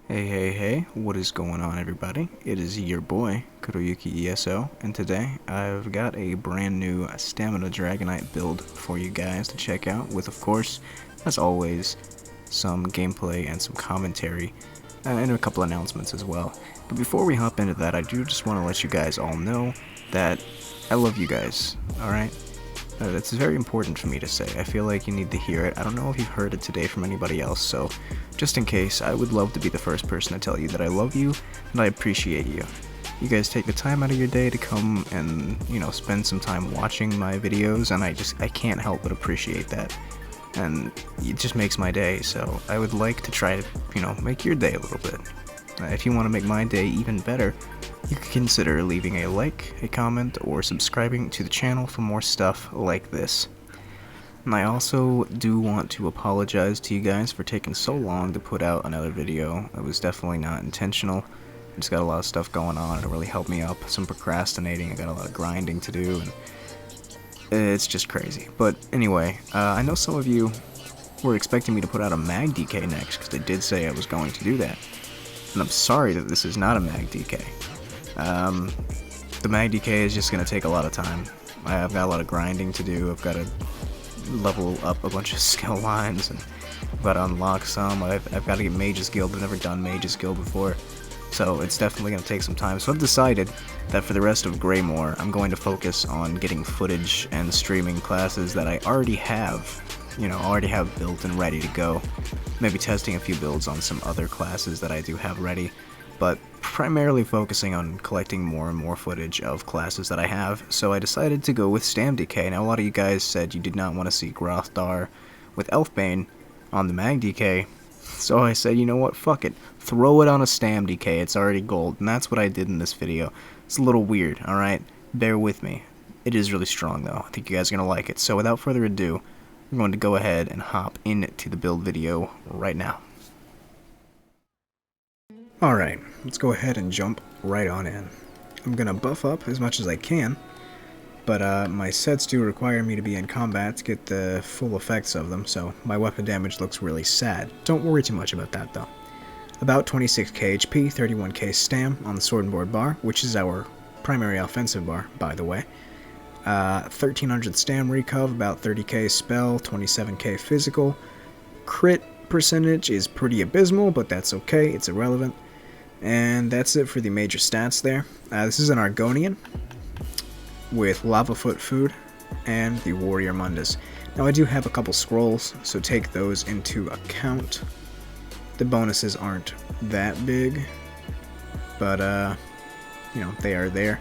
Hey, what is going on, everybody? It is your boy, Kuroyuki ESO, and today I've got a brand new Stamina Dragonite build for you guys to check out with, of course, as always, some gameplay and some commentary, and a couple announcements as well. But before we hop into that, I do just want to let you guys all know that I love you guys, alright? That's very important for me to say. I feel like you need to hear it. I don't know if you've heard it today from anybody else, so just in case, I would love to be the first person to tell you that I love you and I appreciate you. You guys take the time out of your day to come and, spend some time watching my videos, and I can't help but appreciate that. And it just makes my day, so I would like to try to, make your day a little bit. If you want to make my day even better, you could consider leaving a like, a comment, or subscribing to the channel for more stuff like this. And I also do want to apologize to you guys for taking so long to put out another video. It was definitely not intentional. I just got a lot of stuff going on, and it really helped me up. Some procrastinating, I got a lot of grinding to do, and it's just crazy. But anyway, I know some of you were expecting me to put out a mag DK next, because they did say I was going to do that. And I'm sorry that this is not a mag DK. The mag DK is just going to take a lot of time. I've got a lot of grinding to do. I've got to level up a bunch of skill lines, and I've got to unlock some. I've got to get Mage's Guild. I've never done Mage's Guild before, so it's definitely going to take some time. So I've decided that for the rest of Greymoor, I'm going to focus on getting footage and streaming classes that I already have, built and ready to go. Maybe testing a few builds on some other classes that I do have ready, but primarily focusing on collecting more and more footage of classes that I have. So I decided to go with Stam DK. Now, a lot of you guys said you did not want to see Grothdar with Elfbane on the mag DK, so I said, you know what, fuck it, throw it on a Stam DK, it's already gold, and that's what I did in this video. It's a little weird, alright? Bear with me. It is really strong, though. I think you guys are going to like it. So without further ado, I'm going to go ahead and hop into the build video right now. Alright, let's go ahead and jump right on in. I'm going to buff up as much as I can, but my sets do require me to be in combat to get the full effects of them, so my weapon damage looks really sad. Don't worry too much about that, though. About 26k HP, 31k Stam on the Sword and Board bar, which is our primary offensive bar, by the way. 1300 Stam Recov, about 30k Spell, 27k Physical. Crit percentage is pretty abysmal, but that's okay, it's irrelevant. And that's it for the major stats there. This is an Argonian with Lavafoot Food and the Warrior Mundus. Now I do have a couple scrolls, so take those into account. The bonuses aren't that big, but they are there.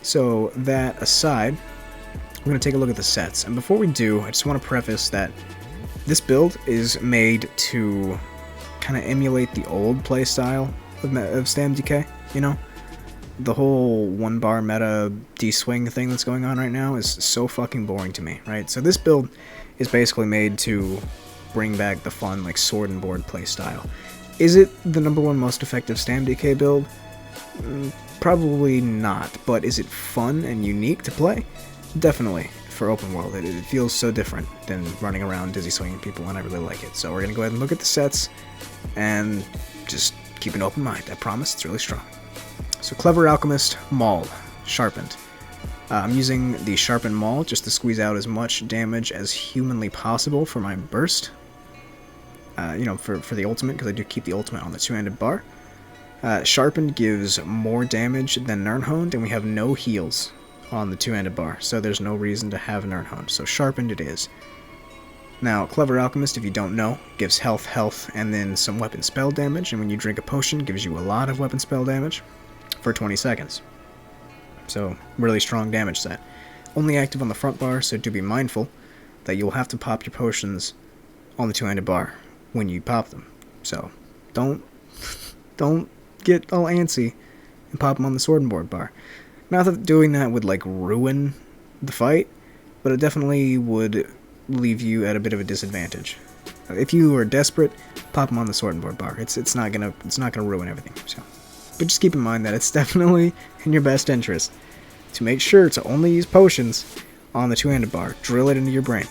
So that aside, we're going to take a look at the sets. And before we do, I just want to preface that this build is made to kind of emulate the old playstyle of Stam DK, The whole one bar meta D-swing thing that's going on right now is so fucking boring to me, right? So this build is basically made to bring back the fun, Sword and Board playstyle. Is it the #1 most effective Stam DK build? Probably not, but is it fun and unique to play? Definitely. For open world, it feels so different than running around dizzy swinging people, and I really like it. So we're gonna go ahead and look at the sets and just keep an open mind. I promise it's really strong. So Clever Alchemist Maul, sharpened. I'm using the sharpened Maul just to squeeze out as much damage as humanly possible for my burst. For the ultimate, because I do keep the ultimate on the two-handed bar. Sharpened gives more damage than Nirnhoned, and we have no heals on the two-handed bar, so there's no reason to have Nirnhoned, so sharpened it is. Now, Clever Alchemist, if you don't know, gives health, and then some weapon spell damage, and when you drink a potion, gives you a lot of weapon spell damage for 20 seconds. So, really strong damage set. Only active on the front bar, so do be mindful that you'll have to pop your potions on the two-handed bar when you pop them. So, don't get all antsy and pop them on the Sword and Board bar. Not that doing that would ruin the fight, but it definitely would leave you at a bit of a disadvantage. If you are desperate, pop them on the Sword and Board bar. It's not gonna ruin everything. So, but just keep in mind that it's definitely in your best interest to make sure to only use potions on the two-handed bar. Drill it into your brain.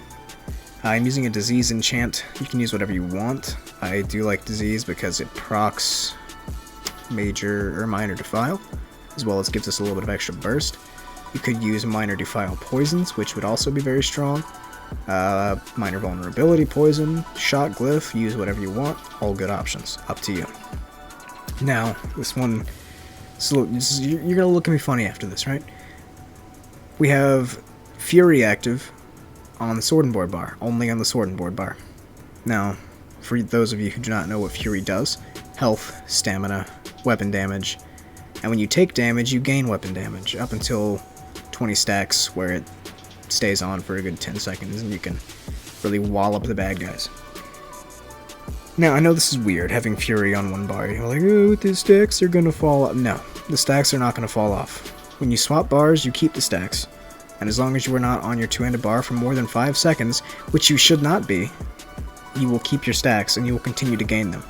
I'm using a disease enchant. You can use whatever you want. I do like disease because it procs major or minor defile, as well as gives us a little bit of extra burst. You could use minor defile poisons, which would also be very strong. Minor vulnerability poison, shot glyph, use whatever you want. All good options. Up to you. Now, this one, so you're gonna look at me funny after this, right? We have Fury active on the Sword and Board bar, only on the Sword and Board bar. Now, for those of you who do not know what Fury does, health, stamina, weapon damage, and when you take damage, you gain weapon damage up until 20 stacks, where it stays on for a good 10 seconds, and you can really wallop the bad guys. Now, I know this is weird, having Fury on one bar. You're like, oh, the stacks are gonna fall off. No, the stacks are not gonna fall off. When you swap bars, you keep the stacks. And as long as you are not on your two-handed bar for more than 5 seconds, which you should not be, you will keep your stacks and you will continue to gain them.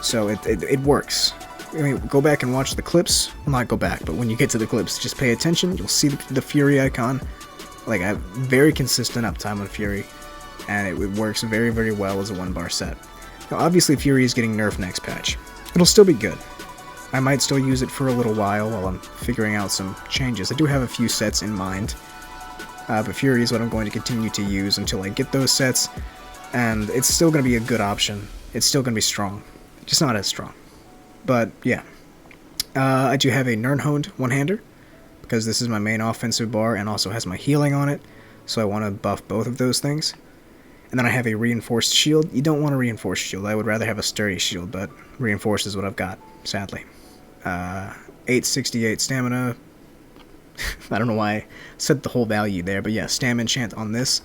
So it works. I mean, go back and watch the clips. Well, not go back, but when you get to the clips, just pay attention. You'll see the Fury icon. Like, I have very consistent uptime on Fury, and it works very, very well as a one-bar set. Now, obviously, Fury is getting nerfed next patch. It'll still be good. I might still use it for a little while I'm figuring out some changes. I do have a few sets in mind, but Fury is what I'm going to continue to use until I get those sets, and it's still going to be a good option. It's still going to be strong, just not as strong. But yeah, I do have a Nirnhoned one-hander, because this is my main offensive bar and also has my healing on it, so I want to buff both of those things. And then I have a reinforced shield. You don't want a reinforced shield. I would rather have a sturdy shield, but reinforced is what I've got, sadly. 868 stamina. I don't know why I set the whole value there, but yeah, Stam enchant on this.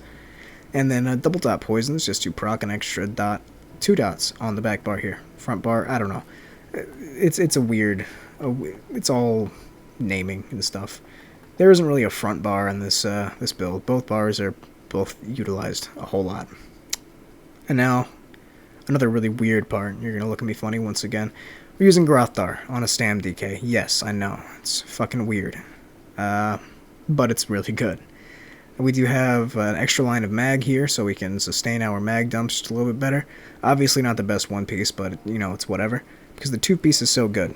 And then double dot poisons, just to proc an extra dot, 2 dots on the back bar here. Front bar, I don't know. It's a weird, it's all naming and stuff. There isn't really a front bar in this this build. Both bars are both utilized a whole lot. And now, another really weird part. You're gonna look at me funny once again. We're using Grothar on a Stam DK. Yes, I know. It's fucking weird. But it's really good. We do have an extra line of mag here, so we can sustain our mag dumps just a little bit better. Obviously not the best one piece, but, you know, it's whatever. Because the 2 piece is so good.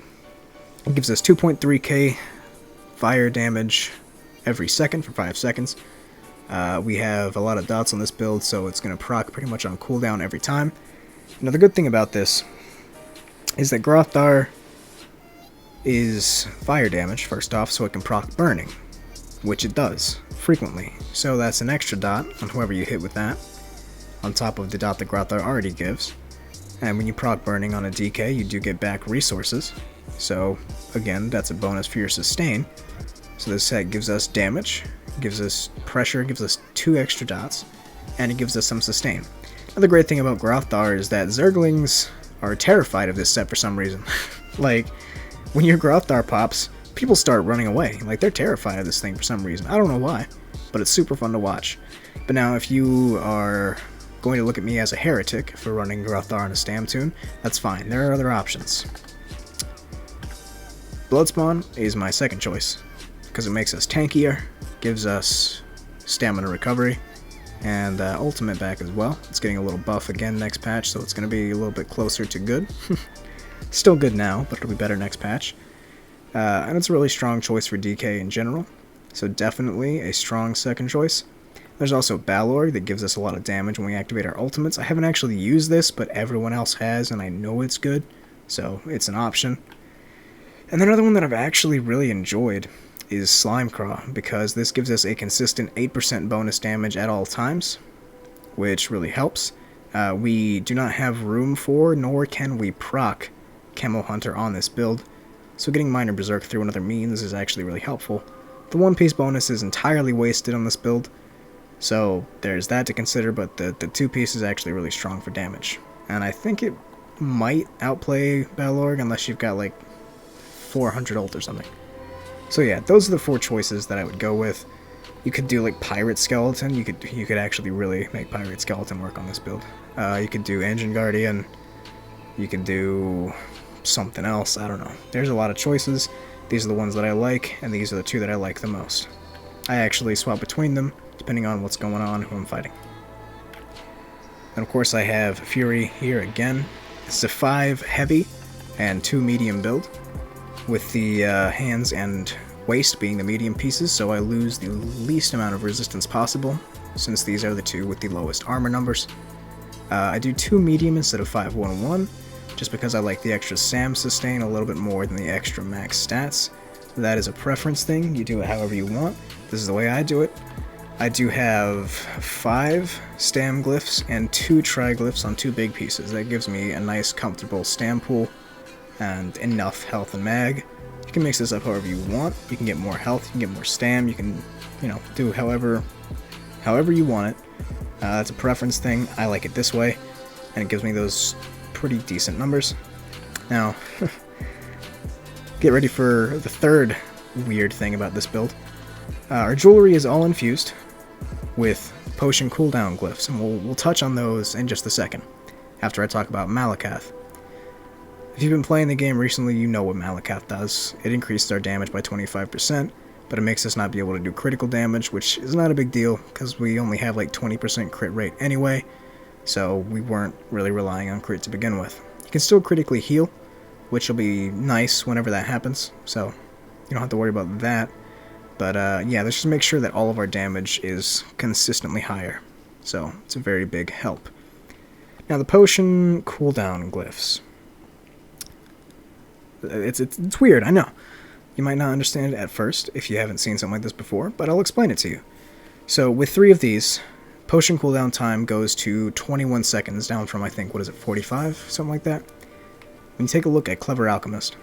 It gives us 2.3k fire damage every second for 5 seconds. We have a lot of dots on this build, so it's going to proc pretty much on cooldown every time. Now, the good thing about this is that Grothar is fire damage, first off, so it can proc burning, which it does, frequently. So that's an extra dot on whoever you hit with that, on top of the dot that Grothar already gives. And when you proc burning on a DK, you do get back resources. So, again, that's a bonus for your sustain. So this set gives us damage, gives us pressure, gives us 2 extra dots, and it gives us some sustain. Another great thing about Grothar is that Zerglings are terrified of this set for some reason. Like, when your Grothar pops, people start running away. Like, they're terrified of this thing for some reason. I don't know why, but it's super fun to watch. But now, if you are going to look at me as a heretic for running Grothar on a Stam tune, that's fine. There are other options. Bloodspawn is my second choice, because it makes us tankier, gives us stamina recovery, and ultimate back as well. It's getting a little buff again next patch, so it's going to be a little bit closer to good. Still good now, but it'll be better next patch. And it's a really strong choice for DK in general, so definitely a strong second choice. There's also Balor that gives us a lot of damage when we activate our ultimates. I haven't actually used this, but everyone else has, and I know it's good, so it's an option. And another one that I've actually really enjoyed is Slimecraw, because this gives us a consistent 8% bonus damage at all times, which really helps. We do not have room for, nor can we proc Camo Hunter on this build, so getting Minor Berserk through another means is actually really helpful. The 1-piece bonus is entirely wasted on this build, so there's that to consider, but the 2-piece is actually really strong for damage. And I think it might outplay Balorg unless you've got like 400 ult or something. So yeah, those are the 4 choices that I would go with. You could do like Pirate Skeleton. You could actually really make Pirate Skeleton work on this build. You could do Engine Guardian. You could do something else. I don't know. There's a lot of choices. These are the ones that I like, and these are the 2 that I like the most. I actually swap between them, depending on what's going on, who I'm fighting. And of course I have Fury here again. It's a 5 heavy and 2 medium build, with the hands and waist being the medium pieces, so I lose the least amount of resistance possible, since these are the two with the lowest armor numbers. I do 2 medium instead of 5-1-1, just because I like the extra SAM sustain a little bit more than the extra max stats. That is a preference thing, you do it however you want. This is the way I do it. I do have 5 Stam glyphs and 2 triglyphs on 2 big pieces. That gives me a nice comfortable Stam pool and enough health and mag. You can mix this up however you want. You can get more health, you can get more Stam, you can, do however you want it. It's a preference thing. I like it this way, and it gives me those pretty decent numbers. Now, get ready for the third weird thing about this build. Our jewelry is all infused with potion cooldown glyphs, and we'll touch on those in just a second, after I talk about Malakath. If you've been playing the game recently, you know what Malakath does. It increases our damage by 25%, but it makes us not be able to do critical damage, which is not a big deal, because we only have like 20% crit rate anyway, so we weren't really relying on crit to begin with. You can still critically heal, which will be nice whenever that happens, so you don't have to worry about that. But yeah, let's just make sure that all of our damage is consistently higher, so it's a very big help. Now the potion cooldown glyphs. It's weird, I know. You might not understand it at first if you haven't seen something like this before, but I'll explain it to you. So with 3 of these, potion cooldown time goes to 21 seconds, down from, I think, 45? Something like that. When you take a look at Clever Alchemist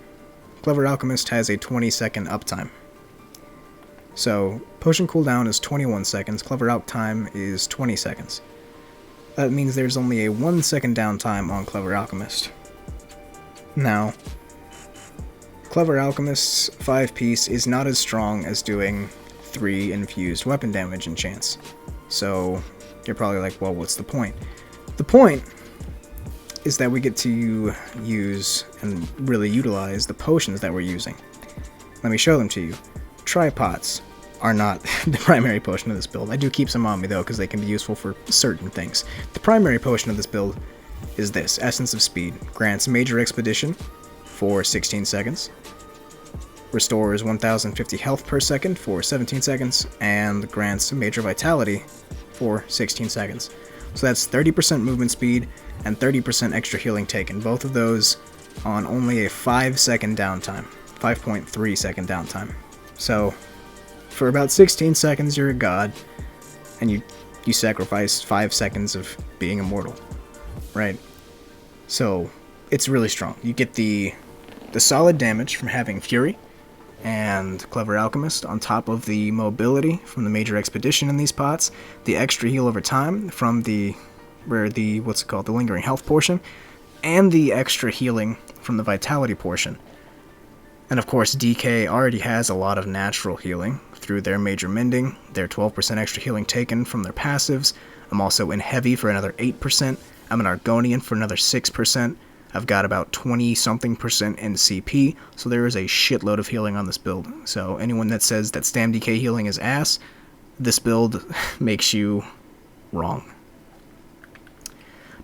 has a 20-second uptime. So, potion cooldown is 21 seconds, Clever Alch time is 20 seconds. That means there's only a 1 second downtime on Clever Alchemist. Now, Clever Alchemist's 5-piece is not as strong as doing 3 infused weapon damage enchants. So, you're probably like, well, what's the point? The point is that we get to use and really utilize the potions that we're using. Let me show them to you. Tripods are not the primary potion of this build. I do keep some on me though, because they can be useful for certain things. The primary potion of this build is this, Essence of Speed. Grants Major Expedition for 16 seconds. Restores 1050 health per second for 17 seconds, and grants Major Vitality for 16 seconds. So that's 30% movement speed and 30% extra healing taken. Both of those on only a 5-second downtime. 5.3 second downtime. So, for about 16 seconds you're a god, and you sacrifice 5 seconds of being immortal, right? So, it's really strong. You get the solid damage from having Fury and Clever Alchemist on top of the mobility from the Major Expedition in these pots, the extra heal over time from the Lingering Health portion, and the extra healing from the Vitality portion. And of course, DK already has a lot of natural healing through their Major Mending, their 12% extra healing taken from their passives. I'm also in Heavy for another 8%. I'm an Argonian for another 6%. I've got about 20-something% in CP, so there is a shitload of healing on this build. So anyone that says that Stam DK healing is ass, this build makes you wrong.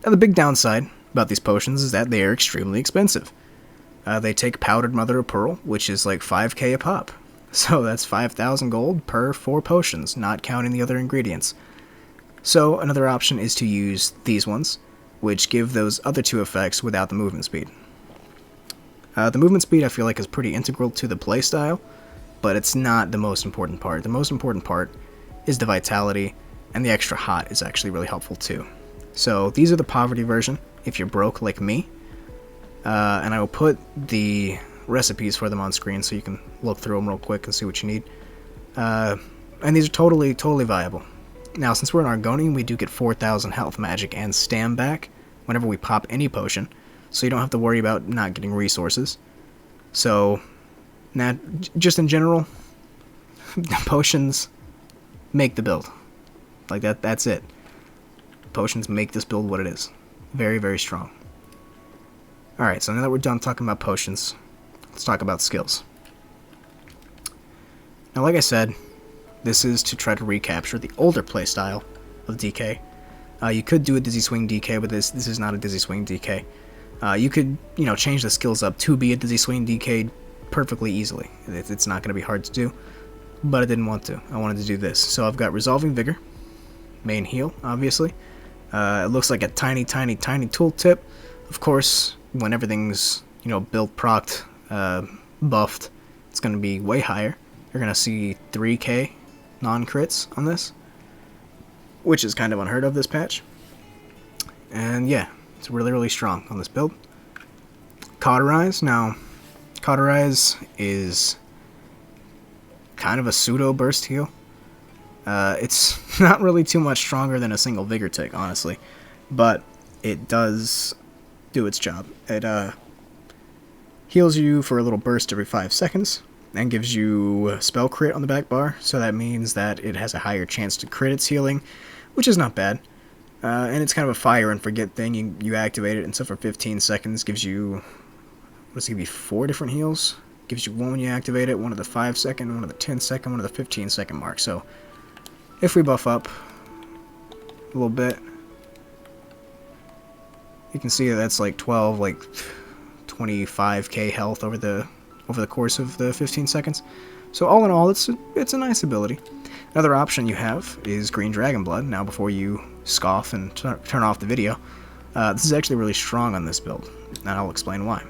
Now the big downside about these potions is that they are extremely expensive. They take Powdered Mother of Pearl, which is like 5k a pop. So that's 5,000 gold per 4 potions, not counting the other ingredients. So another option is to use these ones, which give those other 2 effects without the movement speed. The movement speed I feel like is pretty integral to the playstyle, but it's not the most important part. The most important part is the vitality, and the extra hot is actually really helpful too. So these are the poverty version, if you're broke like me. And I will put the recipes for them on screen so you can look through them real quick and see what you need. And these are totally viable. Now, since we're an Argonian, we do get 4,000 health, magic, and Stam back whenever we pop any potion, so you don't have to worry about not getting resources. So, just in general, the potions make the build. Like, that's it. Potions make this build what it is. Very, very strong. Alright, so now that we're done talking about potions, let's talk about skills. Now, like I said, This is to try to recapture the older playstyle of DK. You could do a Dizzy Swing DK, but this is not a Dizzy Swing DK. You could, change the skills up to be a Dizzy Swing DK perfectly easily. It's not going to be hard to do, but I didn't want to. I wanted to do this. So I've got Resolving Vigor, main heal, obviously. It looks like a tiny, tiny, tiny tooltip. Of course, when everything's, built, procced, buffed, it's going to be way higher. You're going to see 3k non-crits on this, which is kind of unheard of this patch. And yeah, it's really, really strong on this build. Cauterize. Now, Cauterize is kind of a pseudo burst heal. It's not really too much stronger than a single Vigor tick, honestly, but it does do its job. It heals you for a little burst every 5 seconds and gives you spell crit on the back bar, so that means that it has a higher chance to crit its healing, which is not bad. And it's kind of a fire and forget thing. You activate it, and so for 15 seconds gives you, what does it give you, 4 different heals? Gives you one when you activate it, one at the 5 second, one at the 10 second, one at the 15 second mark. So if we buff up a little bit, you can see that's like 12, like 25k health over the course of the 15 seconds. So all in all, it's a nice ability. Another option you have is Green Dragon Blood. Now, before you scoff and turn off the video, this is actually really strong on this build, and I'll explain why.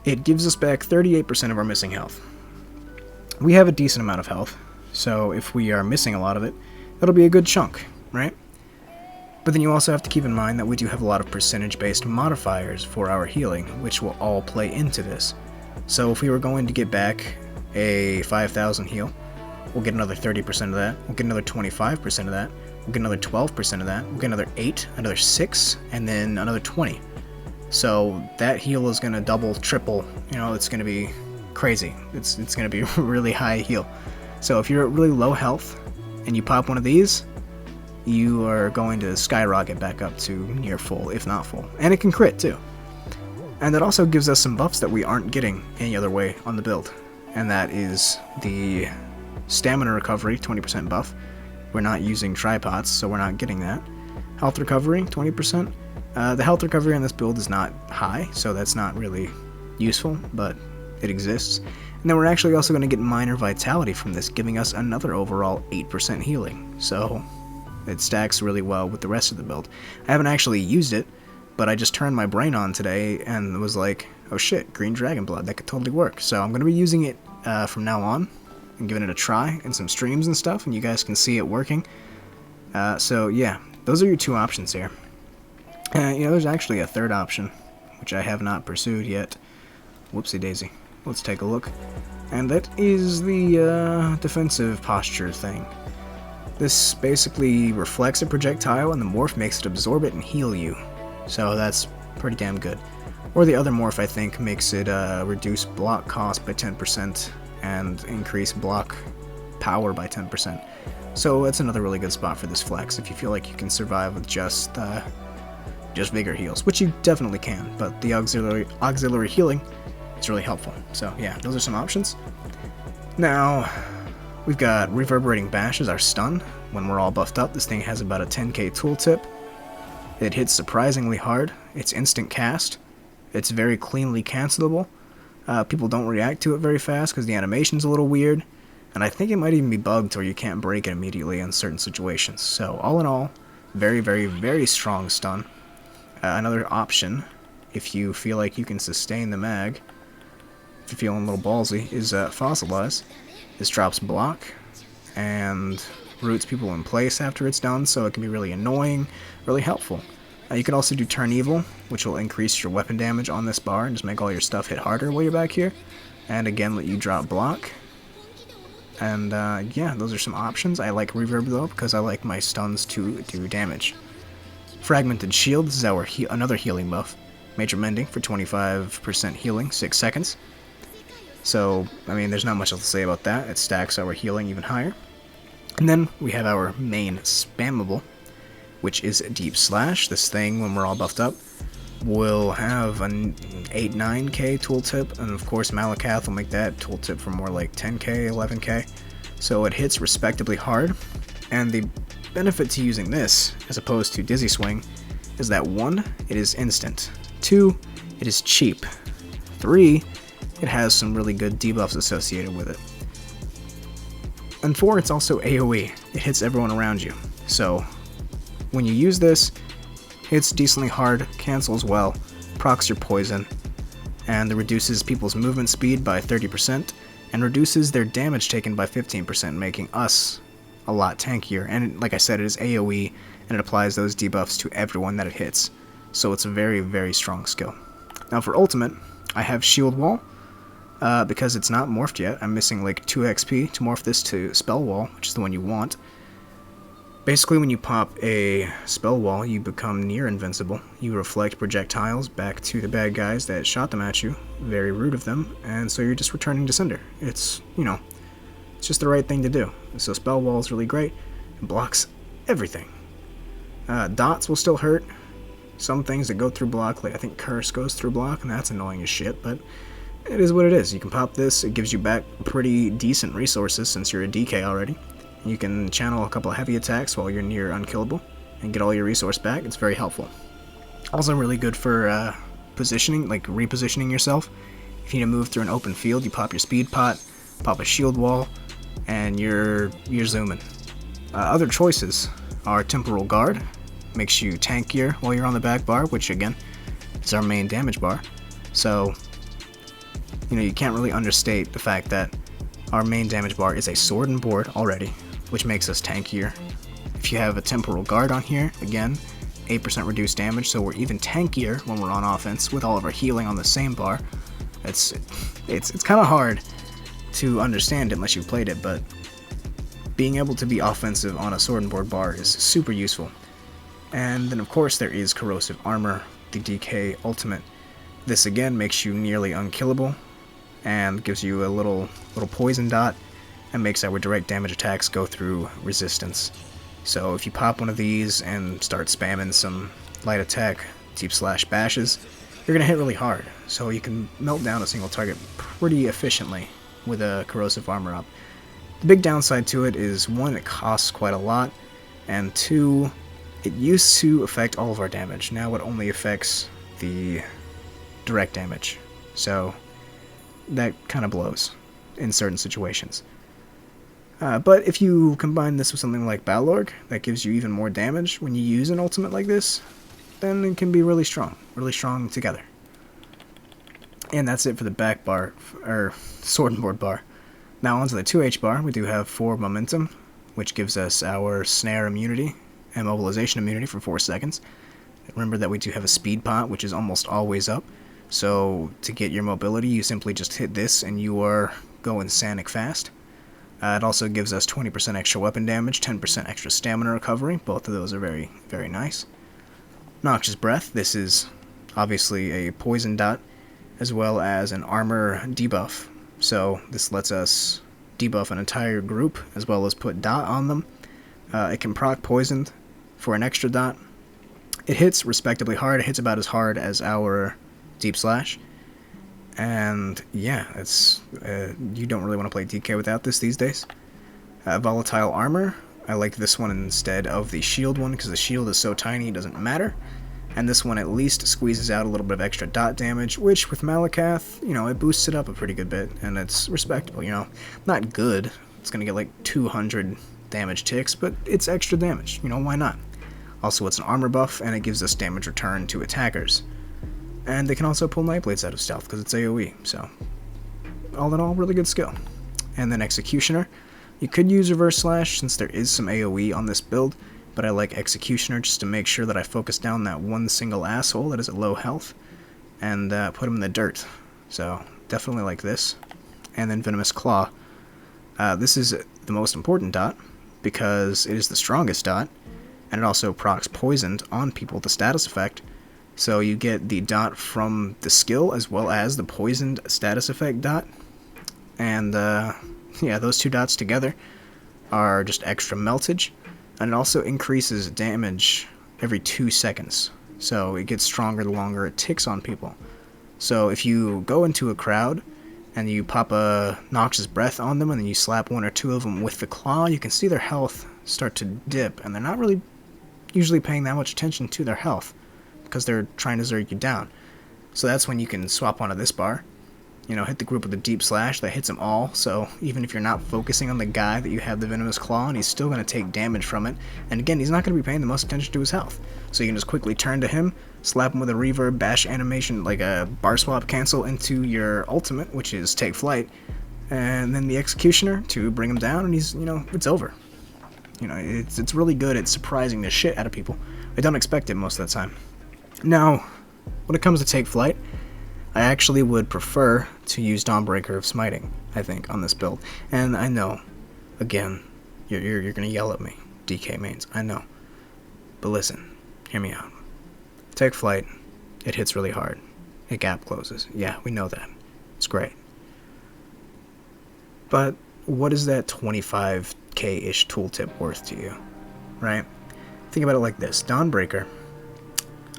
It gives us back 38% of our missing health. We have a decent amount of health, so if we are missing a lot of it, that'll be a good chunk, right? But then you also have to keep in mind that we do have a lot of percentage-based modifiers for our healing, which will all play into this. So if we were going to get back a 5,000 heal, we'll get another 30% of that, we'll get another 25% of that, we'll get another 12% of that, we'll get another 8, another 6, and then another 20. So that heal is going to double, triple, it's going to be crazy. It's going to be a really high heal. So if you're at really low health and you pop one of these, you are going to skyrocket back up to near full, if not full. And it can crit too. And that also gives us some buffs that we aren't getting any other way on the build. And that is the Stamina Recovery, 20% buff. We're not using tripods, so we're not getting that. Health Recovery, 20%. The health recovery on this build is not high, so that's not really useful, but it exists. And then we're actually also going to get Minor Vitality from this, giving us another overall 8% healing. So it stacks really well with the rest of the build. I haven't actually used it, but I just turned my brain on today and was like, oh shit, Green Dragon Blood, that could totally work. So I'm going to be using it from now on and giving it a try in some streams and stuff, and you guys can see it working. So yeah, those are your two options here. There's actually a third option, which I have not pursued yet. Whoopsie daisy. Let's take a look. And that is the defensive posture thing. This basically reflects a projectile, and the morph makes it absorb it and heal you. So that's pretty damn good. Or the other morph, I think, makes it reduce block cost by 10% and increase block power by 10%. So that's another really good spot for this flex if you feel like you can survive with just Vigor heals, which you definitely can, but the auxiliary healing is really helpful. So yeah, those are some options. Now, we've got Reverberating Bash as our stun. When we're all buffed up, this thing has about a 10k tooltip. It hits surprisingly hard. It's instant cast. It's very cleanly cancelable. People don't react to it very fast because the animation's a little weird, and I think it might even be bugged or you can't break it immediately in certain situations. So all in all, very, very, very strong stun. Another option, if you feel like you can sustain the mag, if you're feeling a little ballsy, is Fossilize. This drops block and roots people in place after it's done, so it can be really annoying, really helpful. You can also do Turn Evil, which will increase your weapon damage on this bar and just make all your stuff hit harder while you're back here. And again, let you drop block. And yeah, those are some options. I like Reverb though, because I like my stuns to do damage. Fragmented Shield, this is our another healing buff. Major Mending for 25% healing, 6 seconds. So, I mean, there's not much else to say about that. It stacks our healing even higher. And then we have our main spammable, which is Deep Slash. This thing, when we're all buffed up, will have an 8-9k tooltip, and of course Malakath will make that tooltip for more like 10k, 11k. so it hits respectably hard. And the benefit to using this, as opposed to Dizzy Swing, is that 1, it is instant, 2, it is cheap, 3, it has some really good debuffs associated with it, and 4, it's also AoE, it hits everyone around you. So when you use this, hits decently hard, cancels well, procs your poison, and it reduces people's movement speed by 30%, and reduces their damage taken by 15%, making us a lot tankier. And like I said, it is AoE, and it applies those debuffs to everyone that it hits. So it's a very, very strong skill. Now for ultimate, I have Shield Wall. Because it's not morphed yet, I'm missing like 2 XP to morph this to Spell Wall, which is the one you want. Basically, when you pop a Spell Wall, you become near invincible. You reflect projectiles back to the bad guys that shot them at you. Very rude of them, and so you're just returning to Cinder. It's, you know, it's just the right thing to do. So Spell Wall is really great. It blocks everything. Dots will still hurt. Some things that go through block, like I think Curse goes through block, and that's annoying as shit, but it is what it is. You can pop this, it gives you back pretty decent resources since you're a DK already. You can channel a couple of heavy attacks while you're near unkillable and get all your resource back. It's very helpful. Also really good for positioning, like repositioning yourself. If you need to move through an open field, you pop your speed pot, pop a shield wall, and you're zooming. Other choices are Temporal Guard, makes you tankier while you're on the back bar, which again is our main damage bar. So, you know, you can't really understate the fact that our main damage bar is a sword and board already, which makes us tankier. If you have a Temporal Guard on here, again, 8% reduced damage, so we're even tankier when we're on offense with all of our healing on the same bar. It's kind of hard to understand it unless you've played it, but being able to be offensive on a sword and board bar is super useful. And then of course there is Corrosive Armor, the DK ultimate. This again makes you nearly unkillable and gives you a little poison dot and makes our direct damage attacks go through resistance. So if you pop one of these and start spamming some light attack deep slash bashes, you're gonna hit really hard. So you can melt down a single target pretty efficiently with a Corrosive Armor up. The big downside to it is 1, it costs quite a lot, and 2, it used to affect all of our damage. Now it only affects the direct damage. So that kind of blows in certain situations. But if you combine this with something like Balorg, that gives you even more damage when you use an ultimate like this, then it can be really strong together. And that's it for the back bar, or sword and board bar. Now onto the 2H bar, we do have 4 momentum, which gives us our snare immunity and mobilization immunity for 4 seconds. Remember that we do have a speed pot, which is almost always up. So to get your mobility, you simply just hit this and you are going Sanic fast. It also gives us 20% extra weapon damage, 10% extra stamina recovery. Both of those are very, very nice. Noxious Breath, this is obviously a poison dot, as well as an armor debuff. So this lets us debuff an entire group, as well as put dot on them. It can proc poisoned for an extra dot. It hits respectably hard. It hits about as hard as our Deep Slash. And yeah, it's you don't really want to play DK without this these days. Volatile Armor, I like this one instead of the shield one, because the shield is so tiny it doesn't matter. And this one at least squeezes out a little bit of extra dot damage, which with Malakath, you know, it boosts it up a pretty good bit, and it's respectable, you know. Not good, it's gonna get like 200 damage ticks, but it's extra damage, you know, why not? Also, it's an armor buff, and it gives us damage return to attackers. And they can also pull Nightblades out of stealth, because it's AoE, so all in all, really good skill. And then Executioner. You could use Reverse Slash, since there is some AoE on this build, but I like Executioner just to make sure that I focus down that one single asshole that is at low health, and put him in the dirt. So, definitely like this. And then Venomous Claw. This is the most important dot, because it is the strongest dot, and it also procs poisoned on people with the status effect. So you get the dot from the skill as well as the poisoned status effect dot. And yeah, those two dots together are just extra meltage. And it also increases damage every 2 seconds. So it gets stronger the longer it ticks on people. So if you go into a crowd and you pop a noxious breath on them, and then you slap one or two of them with the claw, you can see their health start to dip, and they're not really usually paying that much attention to their health because they're trying to zerg you down. So that's when you can swap onto this bar, you know, hit the group with a deep slash that hits them all. So even if you're not focusing on the guy that you have the venomous claw on, he's still going to take damage from it, and again, he's not going to be paying the most attention to his health. So you can just quickly turn to him, slap him with a reverb bash animation, like a bar swap cancel into your ultimate, which is take flight, and then the executioner to bring him down, and he's, you know, it's over. You know, it's really good at surprising the shit out of people. I don't expect it most of the time. Now, when it comes to take flight, I actually would prefer to use Dawnbreaker of Smiting, I think, on this build. And I know, again, you're gonna yell at me, DK mains, I know. But listen, hear me out. Take flight, it hits really hard. It gap closes. Yeah, we know that. It's great. But what is that 25k-ish tooltip worth to you, right? Think about it like this. Dawnbreaker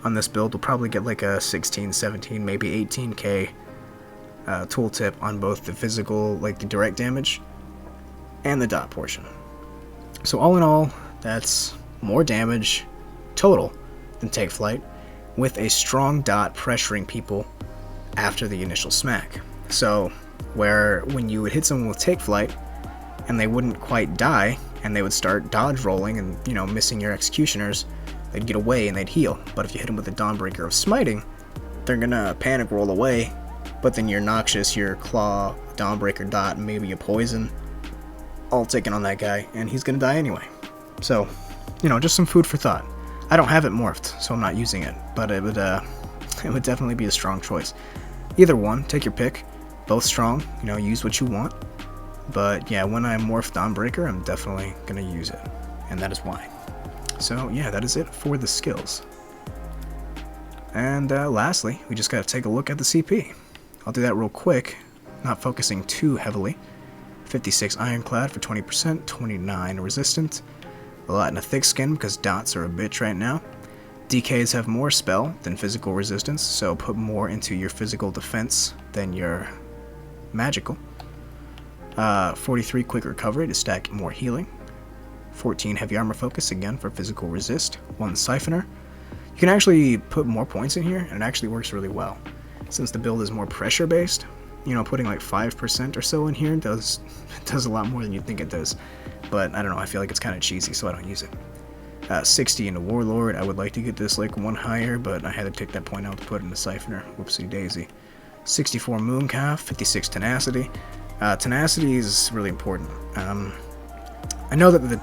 on this build will probably get like a 16, 17, maybe 18k tooltip on both the physical, like the direct damage, and the dot portion. So all in all, that's more damage total than take flight, with a strong dot pressuring people after the initial smack. So where when you would hit someone with take flight and they wouldn't quite die and they would start dodge rolling and, you know, missing your executioners, they'd get away and they'd heal. But if you hit them with the Dawnbreaker of Smiting, they're gonna panic roll away, but then your Noxious, your Claw, Dawnbreaker dot, maybe a poison, all taken on that guy, and he's gonna die anyway. So, you know, just some food for thought. I don't have it morphed, so I'm not using it, but it would definitely be a strong choice. Either one, take your pick. Both strong, you know, use what you want. But yeah, when I morph Dawnbreaker, I'm definitely gonna use it, and that is why. So yeah, that is it for the skills. And lastly, we just gotta take a look at the CP. I'll do that real quick, not focusing too heavily. 56 Ironclad for 20%, 29 Resistant. A lot in a thick skin because dots are a bitch right now. DKs have more spell than physical resistance, so put more into your physical defense than your magical. 43 quick recovery to stack more healing. 14 heavy armor focus, again for physical resist. 1 siphoner. You can actually put more points in here, and it actually works really well. Since the build is more pressure based, you know, putting like 5% or so in here does a lot more than you'd think it does. But I don't know, I feel like it's kind of cheesy, so I don't use it. 60 into Warlord. I would like to get this like one higher, but I had to take that point out to put in the Siphoner. Whoopsie daisy. 64 Mooncalf, 56 Tenacity. Tenacity is really important. I know that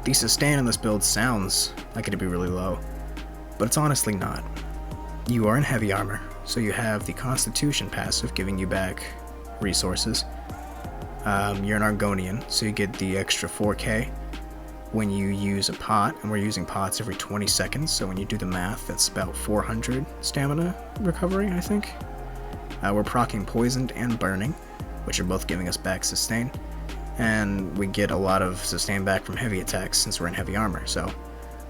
the sustain on this build sounds like it'd be really low, but it's honestly not. You are in heavy armor, so you have the Constitution passive giving you back resources. You're an Argonian, so you get the extra 4k when you use a pot, and we're using pots every 20 seconds, so when you do the math, that's about 400 stamina recovery, I think. We're proccing Poisoned and Burning, which are both giving us back sustain, and we get a lot of sustain back from heavy attacks since we're in heavy armor, so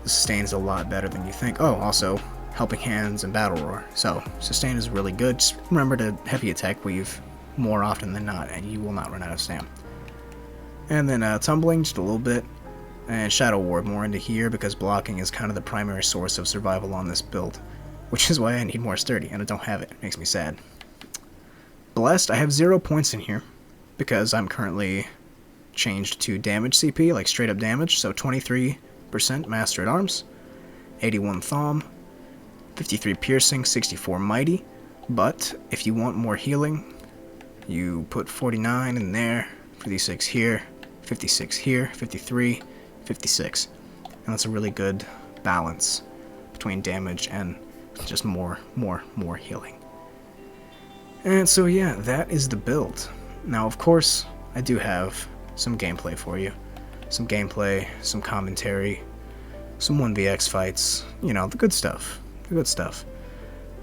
the sustain is a lot better than you think. Oh, also, Helping Hands and Battle Roar, so sustain is really good. Just remember to heavy attack weave more often than not, and you will not run out of stam. And then Tumbling, just a little bit, and Shadow Ward more into here because blocking is kind of the primary source of survival on this build, which is why I need more Sturdy, and I don't have it. It makes me sad. Blessed, I have 0 points in here because I'm currently changed to damage CP, like straight up damage, so 23% Master at Arms, 81 Thom, 53 Piercing, 64 Mighty, but if you want more healing, you put 49 in there, 56 here, 56 here, 53, 56. And that's a really good balance between damage and just more healing. And so yeah, that is the build. Now of course, I do have some gameplay for you. Some gameplay, some commentary, some 1vx fights, you know, the good stuff. The good stuff.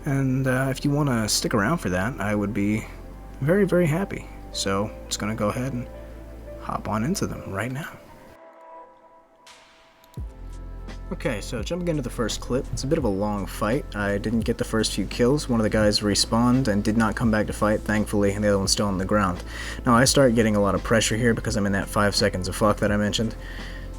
And if you want to stick around for that, I would be very, very happy. So, I'm just going to go ahead and hop on into them right now. Okay, so jumping into the first clip, it's a bit of a long fight. I didn't get the first few kills. One of the guys respawned and did not come back to fight, thankfully, and the other one's still on the ground. Now, I start getting a lot of pressure here because I'm in that 5 seconds of fuck that I mentioned.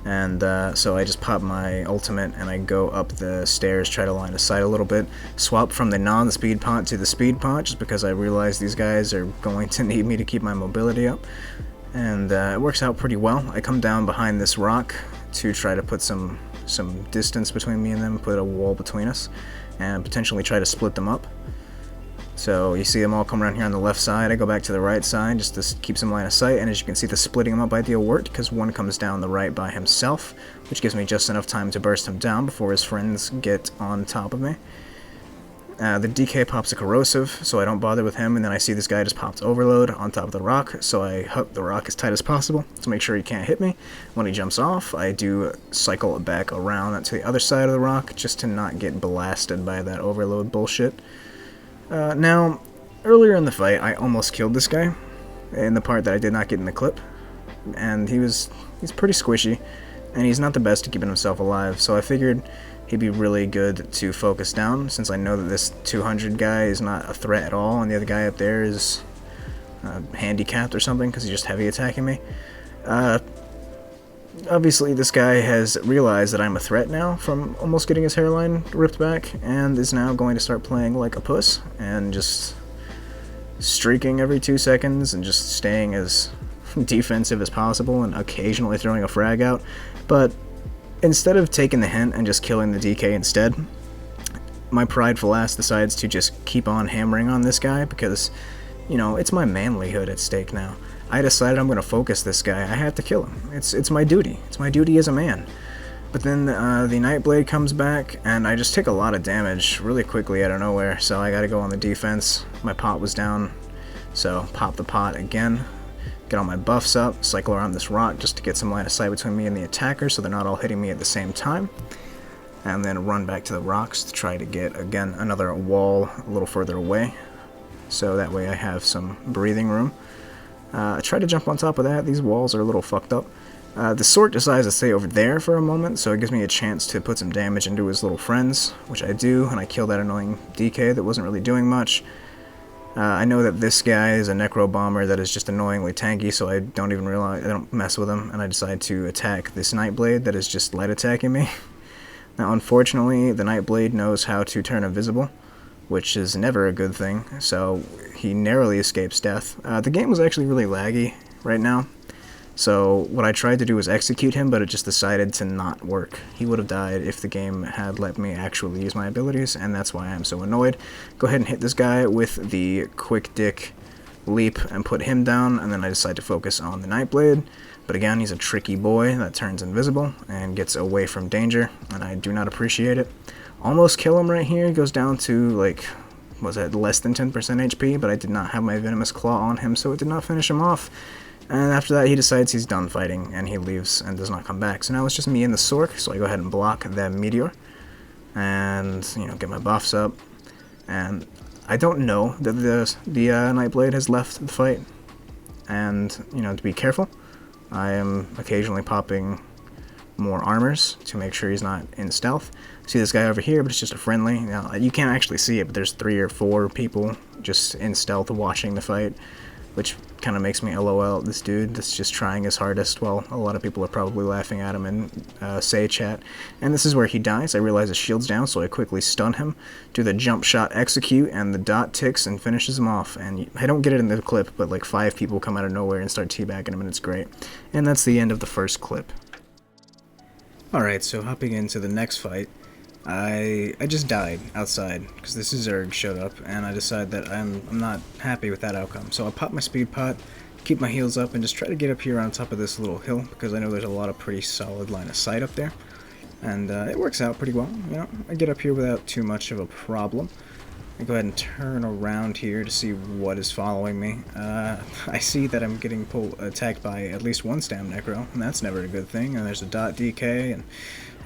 And so I just pop my ultimate and I go up the stairs, try to line of sight a little bit, swap from the non-speed pot to the speed pot just because I realize these guys are going to need me to keep my mobility up. And it works out pretty well. I come down behind this rock to try to put some distance between me and them, put a wall between us, and potentially try to split them up. So you see them all come around here on the left side. I go back to the right side just to keep some line of sight, and as you can see, the splitting them up idea worked because one comes down the right by himself, which gives me just enough time to burst him down before his friends get on top of me. The DK pops a corrosive, so I don't bother with him, and then I see this guy just pops overload on top of the rock, so I hook the rock as tight as possible to make sure he can't hit me. When he jumps off, I do cycle it back around to the other side of the rock just to not get blasted by that overload bullshit. Now, earlier in the fight, I almost killed this guy in the part that I did not get in the clip, and he's pretty squishy, and he's not the best at keeping himself alive, so I figured he'd be really good to focus down, since I know that this 200 guy is not a threat at all, and the other guy up there is handicapped or something, because he's just heavy attacking me. Obviously, this guy has realized that I'm a threat now from almost getting his hairline ripped back, and is now going to start playing like a puss, and just streaking every 2 seconds, and just staying as defensive as possible, and occasionally throwing a frag out. But instead of taking the hint and just killing the DK instead, my prideful ass decides to just keep on hammering on this guy because, you know, it's my manlyhood at stake now. I decided I'm going to focus this guy. I have to kill him. It's my duty. It's my duty as a man. But then the Nightblade comes back, and I just take a lot of damage really quickly out of nowhere, so I gotta go on the defense. My pot was down, so pop the pot again. Get all my buffs up, cycle around this rock just to get some line of sight between me and the attacker so they're not all hitting me at the same time. And then run back to the rocks to try to get, again, another wall a little further away. So that way I have some breathing room. I try to jump on top of that. These walls are a little fucked up. The Sword decides to stay over there for a moment, so it gives me a chance to put some damage into his little friends, which I do, and I kill that annoying DK that wasn't really doing much. I know that this guy is a Necro Bomber that is just annoyingly tanky, so I don't even realize, I don't mess with him, and I decide to attack this Nightblade that is just light attacking me. Now, unfortunately, the Nightblade knows how to turn invisible, which is never a good thing, so he narrowly escapes death. The game was actually really laggy right now, so what I tried to do was execute him, but it just decided to not work. He would have died if the game had let me actually use my abilities, and that's why I'm so annoyed. Go ahead and hit this guy with the Quick Dick Leap and put him down, and then I decide to focus on the Nightblade. But again, he's a tricky boy that turns invisible and gets away from danger, and I do not appreciate it. Almost kill him right here. He goes down to, like, was it less than 10% HP, but I did not have my Venomous Claw on him, so it did not finish him off. And after that, he decides he's done fighting, and he leaves and does not come back. So now it's just me and the Sork, so I go ahead and block that Meteor, and, you know, get my buffs up. And I don't know that the Nightblade has left the fight, and, you know, to be careful, I am occasionally popping more armors to make sure he's not in stealth. See this guy over here, but it's just a friendly. Now, you can't actually see it, but there's 3 or 4 people just in stealth watching the fight, which kind of makes me LOL at this dude that's just trying his hardest while a lot of people are probably laughing at him in say chat. And this is where he dies. I realize his shield's down, so I quickly stun him, do the jump shot execute, and the dot ticks and finishes him off. And I don't get it in the clip, but like 5 people come out of nowhere and start teabagging him, and it's great. And that's the end of the first clip. Alright, so hopping into the next fight, I just died outside because this Zerg showed up, and I decided that I'm not happy with that outcome. So I pop my speed pot, keep my heals up, and just try to get up here on top of this little hill because I know there's a lot of pretty solid line of sight up there. And it works out pretty well, you know. I get up here without too much of a problem. I go ahead and turn around here to see what is following me. I see that I'm getting attacked by at least one Stam Necro, and that's never a good thing. And there's a dot DK, and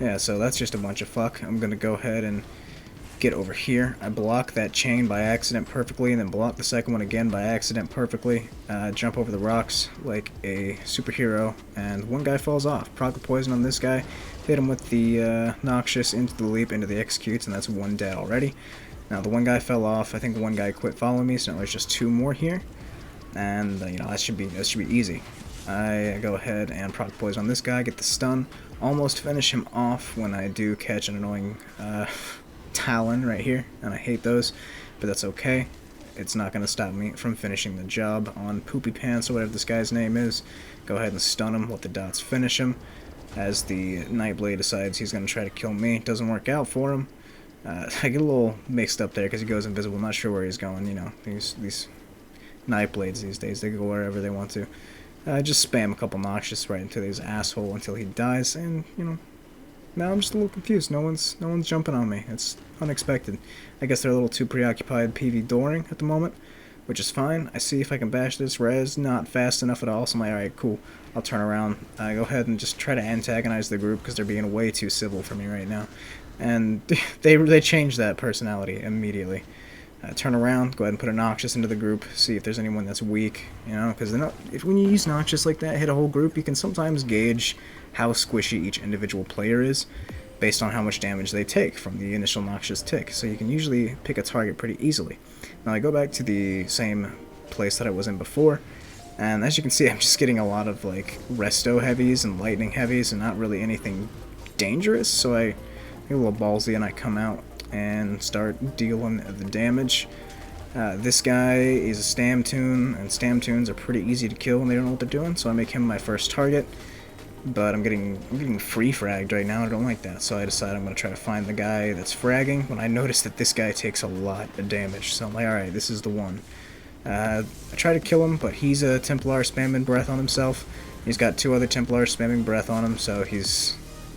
yeah, so that's just a bunch of fuck. I'm gonna go ahead and get over here. I block that chain by accident perfectly, and then block the second one again by accident perfectly. Jump over the rocks like a superhero, and one guy falls off. Proc the poison on this guy, hit him with the Noxious into the leap, into the executes, and that's one dead already. Now the one guy fell off. I think one guy quit following me, so now there's just two more here, and you know, that should be easy. I go ahead and proc poison on this guy, get the stun, almost finish him off when I do catch an annoying Talon right here, and I hate those, but that's okay. It's not going to stop me from finishing the job on Poopy Pants or whatever this guy's name is. Go ahead and stun him, let the dots finish him. As the Nightblade decides he's going to try to kill me, doesn't work out for him. I get a little mixed up there because he goes invisible, not sure where he's going. You know, these Nightblades these days, they go wherever they want to. Just spam a couple Noxious right into his asshole until he dies, and you know, now I'm just a little confused. No one's jumping on me. It's unexpected. I guess they're a little too preoccupied PV dooring at the moment, which is fine. I see if I can bash this res, not fast enough at all, so I'm like, alright, cool. I'll turn around. Go ahead and just try to antagonize the group because they're being way too civil for me right now. And they changed that personality immediately. Turn around, go ahead and put a Noxious into the group, see if there's anyone that's weak, you know, because when you use Noxious like that, hit a whole group, you can sometimes gauge how squishy each individual player is based on how much damage they take from the initial Noxious tick, so you can usually pick a target pretty easily. Now I go back to the same place that I was in before, and as you can see, I'm just getting a lot of like resto heavies and lightning heavies and not really anything dangerous, so I get a little ballsy and I come out and start dealing the damage. This guy is a Stam toon, and Stam toons are pretty easy to kill when they don't know what they're doing, so I make him my first target. But I'm getting free fragged right now, and I don't like that, so I decide I'm going to try to find the guy that's fragging when I notice that this guy takes a lot of damage. So I'm like, alright, this is the one. I try to kill him, but he's a Templar spamming breath on himself. He's got two other Templars spamming breath on him, so he's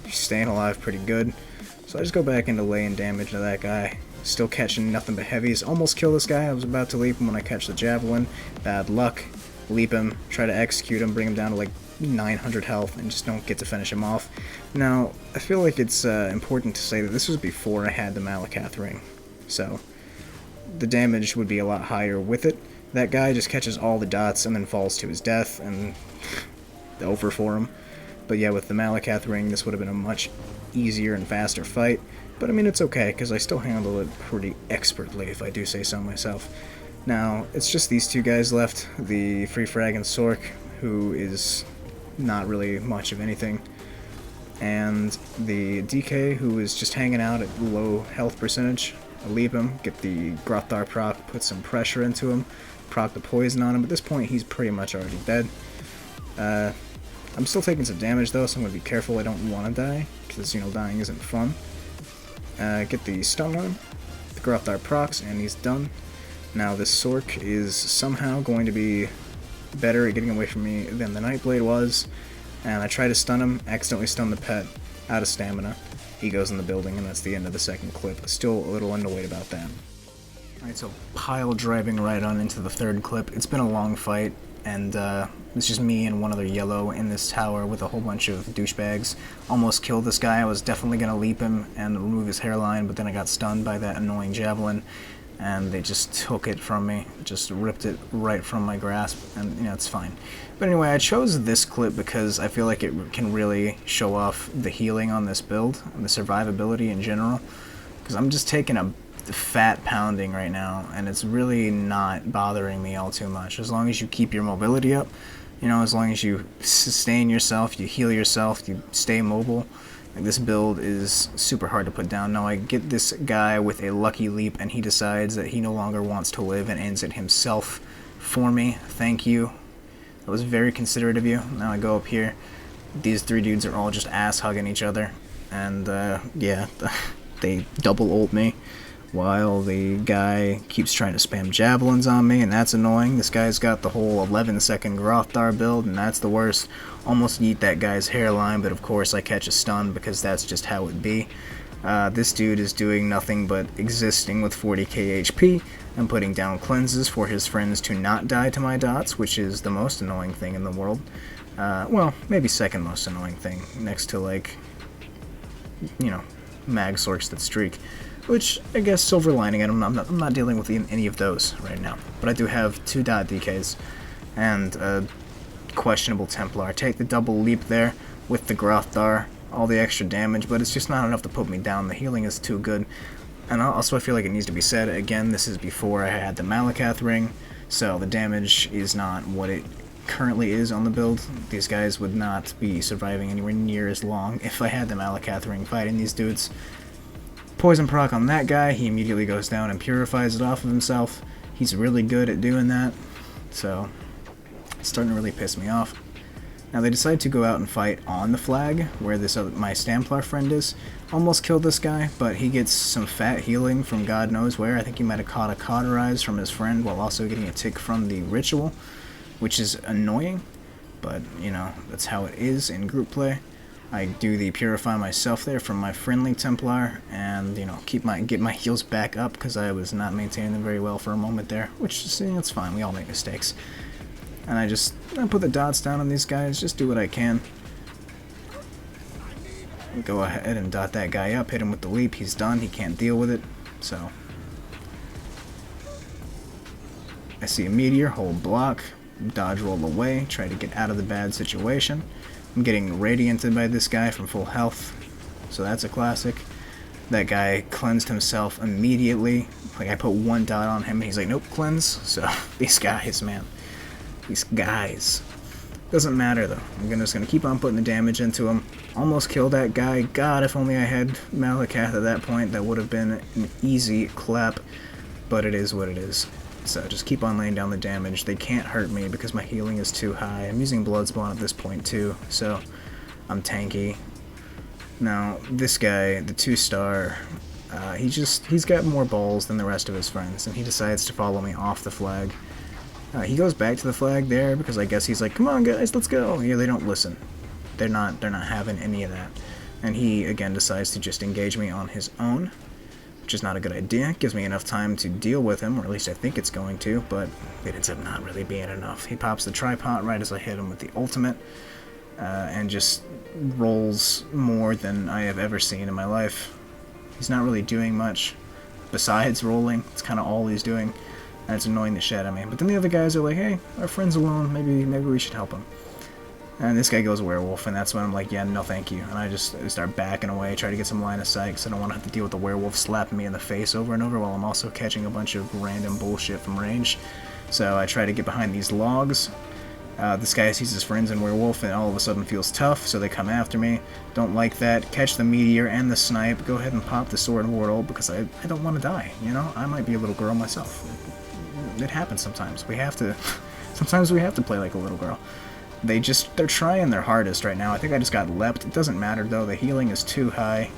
staying alive pretty good. So I just go back into laying damage to that guy. Still catching nothing but heavies. Almost kill this guy. I was about to leap him when I catch the javelin. Bad luck. Leap him. Try to execute him. Bring him down to like 900 health and just don't get to finish him off. Now, I feel like it's important to say that this was before I had the Malakath ring. So, the damage would be a lot higher with it. That guy just catches all the dots and then falls to his death, and over for him. But yeah, with the Malakath ring, this would have been a much easier and faster fight, but I mean, it's okay because I still handle it pretty expertly, if I do say so myself. Now it's just these two guys left, the Free Frag and Sork, who is not really much of anything, and the DK, who is just hanging out at low health percentage. I leave him, get the Grothar proc, put some pressure into him, proc the poison on him. At this point he's pretty much already dead. I'm still taking some damage though, so I'm going to be careful I don't want to die, because, you know, dying isn't fun. Get the stun on him, the Grothar procs, and he's done. Now this Sork is somehow going to be better at getting away from me than the Nightblade was, and I try to stun him, accidentally stun the pet, out of stamina. He goes in the building, and that's the end of the second clip. Still a little annoyed about that. Alright, so pile driving right on into the third clip. It's been a long fight, and it's just me and one other yellow in this tower with a whole bunch of douchebags. Almost killed this guy. I was definitely going to leap him and remove his hairline, but then I got stunned by that annoying javelin, and they just took it from me, just ripped it right from my grasp, and you know, it's fine. But anyway, I chose this clip because I feel like it can really show off the healing on this build, and the survivability in general, because I'm just taking a fat pounding right now, and it's really not bothering me all too much. As long as you keep your mobility up, you know, as long as you sustain yourself, you heal yourself, you stay mobile, like, this build is super hard to put down. Now I get this guy with a lucky leap, and he decides that he no longer wants to live and ends it himself for me. Thank you. That was very considerate of you. Now I go up here. These three dudes are all just ass hugging each other, and yeah, they double ult me, while the guy keeps trying to spam javelins on me, and that's annoying. This guy's got the whole 11-second Grothar build, and that's the worst. Almost yeet that guy's hairline, but of course I catch a stun because that's just how it be. This dude is doing nothing but existing with 40k HP and putting down cleanses for his friends to not die to my dots, which is the most annoying thing in the world. Well, maybe second most annoying thing, next to, like, you know, mag sorks that streak. which I guess silver lining. I'm not dealing with any of those right now. But I do have 2 dot DKs and a questionable Templar. I take the double leap there with the Grothdar, all the extra damage, but it's just not enough to put me down. The healing is too good. And also I feel like it needs to be said, again, this is before I had the Malakath ring, so the damage is not what it currently is on the build. These guys would not be surviving anywhere near as long if I had the Malakath ring fighting these dudes. Poison proc on that guy, he immediately goes down and purifies it off of himself. He's really good at doing that, so it's starting to really piss me off. Now they decide to go out and fight on the flag, where this my Stamplar friend is. Almost killed this guy, but he gets some fat healing from God knows where. I think he might have caught a cauterize from his friend while also getting a tick from the ritual, which is annoying, but you know, that's how it is in group play. I do the purify myself there from my friendly Templar, and you know, get my heals back up because I was not maintaining them very well for a moment there, which is, that's fine. We all make mistakes. And I put the dots down on these guys, just do what I can. Go ahead and dot that guy up, hit him with the leap, he's done, he can't deal with it, so. I see a meteor, hold block, dodge roll away, try to get out of the bad situation. I'm getting radianted by this guy from full health, so that's a classic. That guy cleansed himself immediately, like I put 1 dot on him and he's like, nope, cleanse, so these guys, man. These guys. Doesn't matter though. I'm just gonna keep on putting the damage into him. Almost killed that guy. God, if only I had Malakath at that point, that would have been an easy clap. But it is what it is. So just keep on laying down the damage. They can't hurt me because my healing is too high. I'm using Bloodspawn at this point too, so I'm tanky. Now this guy, the 2-star, he's got more balls than the rest of his friends, and he decides to follow me off the flag. He goes back to the flag there because I guess he's like, come on guys, let's go. Yeah, they don't listen. They're not having any of that. And he again decides to just engage me on his own, which is not a good idea. It gives me enough time to deal with him, or at least I think it's going to, but it ends up not really being enough. He pops the tripod right as I hit him with the ultimate, and just rolls more than I have ever seen in my life. He's not really doing much besides rolling. It's kind of all he's doing. And it's annoying the shit out of me. But then the other guys are like, hey, our friend's alone, maybe we should help him. And this guy goes werewolf, and that's when I'm like, yeah, no thank you. And I just start backing away, try to get some line of sight, because I don't want to have to deal with the werewolf slapping me in the face over and over while I'm also catching a bunch of random bullshit from range. So I try to get behind these logs. This guy sees his friends in werewolf and all of a sudden feels tough, so they come after me. Don't like that. Catch the meteor and the snipe. Go ahead and pop the sword wardle because I don't want to die, you know? I might be a little girl myself. It happens sometimes. Sometimes we have to play like a little girl. They're trying their hardest right now. I think I just got leapt. It doesn't matter though. The healing is too high.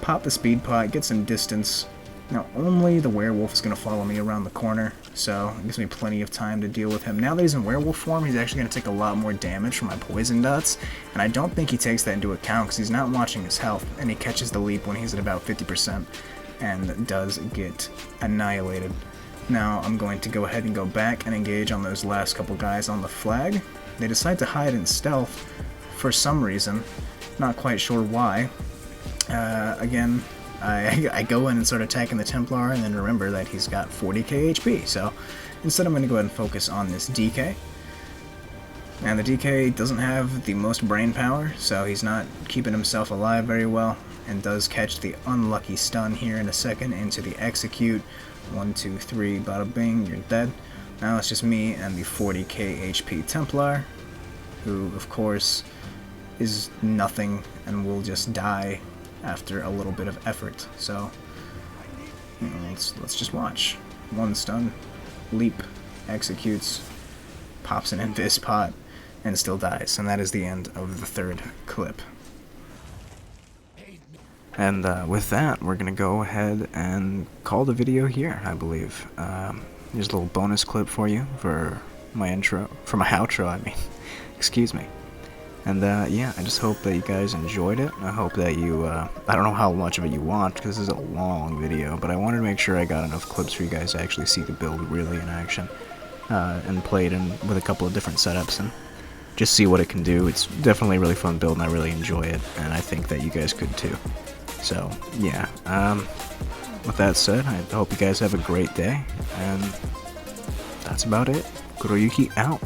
Pop the speed pot, get some distance. Now only the werewolf is going to follow me around the corner, so it gives me plenty of time to deal with him. Now that he's in werewolf form, he's actually going to take a lot more damage from my poison dots, and I don't think he takes that into account because he's not watching his health, and he catches the leap when he's at about 50% and does get annihilated. Now I'm going to go ahead and go back and engage on those last couple guys on the flag. They decide to hide in stealth for some reason, not quite sure why. Again, I go in and start attacking the Templar and then remember that he's got 40k HP, so instead I'm going to go ahead and focus on this DK. And the DK doesn't have the most brain power, so he's not keeping himself alive very well, and does catch the unlucky stun here in a second into the execute. 1, 2, 3, bada bing, you're dead. Now it's just me and the 40k HP Templar, who of course is nothing and will just die after a little bit of effort. So you know, let's just watch. 1 stun, leap, executes, pops an invis pot, and still dies. And that is the end of the 3rd clip. And with that, we're going to go ahead and call the video here, I believe. Here's a little bonus clip for you for my intro, for my outro, I mean. Excuse me. And yeah, I just hope that you guys enjoyed it. I hope that you, I don't know how much of it you watched, because this is a long video, but I wanted to make sure I got enough clips for you guys to actually see the build really in action. And play it in with a couple of different setups and just see what it can do. It's definitely a really fun build, and I really enjoy it, and I think that you guys could too. So, yeah, with that said, I hope you guys have a great day, and that's about it. Kuroyuki out.